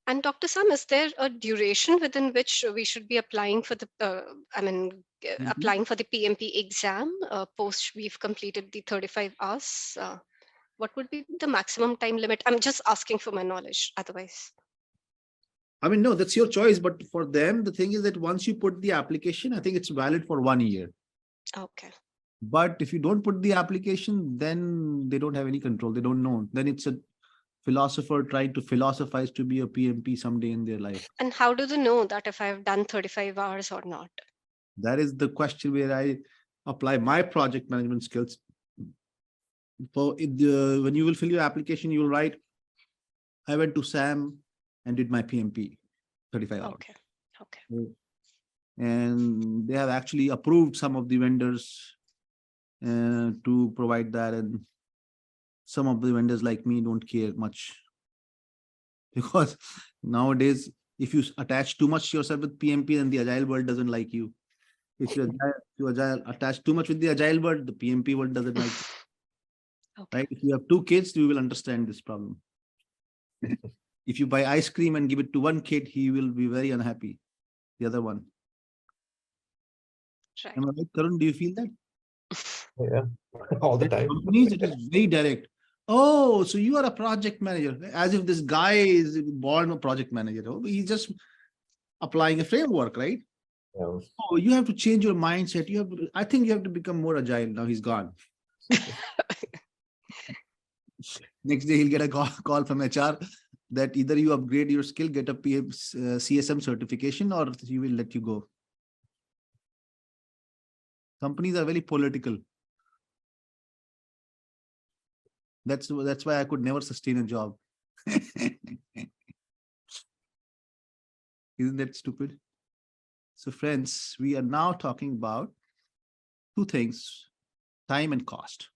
And Dr. Sam, is there a duration within which we should be applying for the, Mhm. applying for the PMP exam post we've completed the 35 hours? What would be the maximum time limit? I'm just asking for my knowledge. Otherwise, I mean, no, that's your choice. But for them, the thing is that once you put the application, I think it's valid for 1 year. okay, But if you don't put the application, then they don't have any control. They don't know. Then it's a philosopher trying to philosophize to be a PMP someday in their life. and how do they know that if I've done 35 hours or not? That is the question where I apply my project management skills. When you will fill your application, you will write, I went to Sam and did my PMP 35 hours. Okay, okay, And they have actually approved some of the vendors to provide that. And some of the vendors like me don't care much because nowadays, if you attach too much yourself with PMP, then the agile world doesn't like you. If you attach too much with the agile world, the PMP world doesn't like you, okay. right? If you have two kids, you will understand this problem. If you buy ice cream and give it to one kid, he will be very unhappy. The other one. Right. Am I right, Karun? Do you feel that? Yeah, all the At time. companies, it is very direct. Oh, so you are a project manager, as if this guy is born a project manager. Oh, he's just applying a framework, right? Yeah. Oh, you have to change your mindset. You have to, I think you have to become more agile. Now he's gone. Next day he'll get a call from HR that either you upgrade your skill, get a CSM certification, or he will let you go. Companies are very political. That's why I could never sustain a job. Isn't that stupid? So friends, we are now talking about two things, time and cost.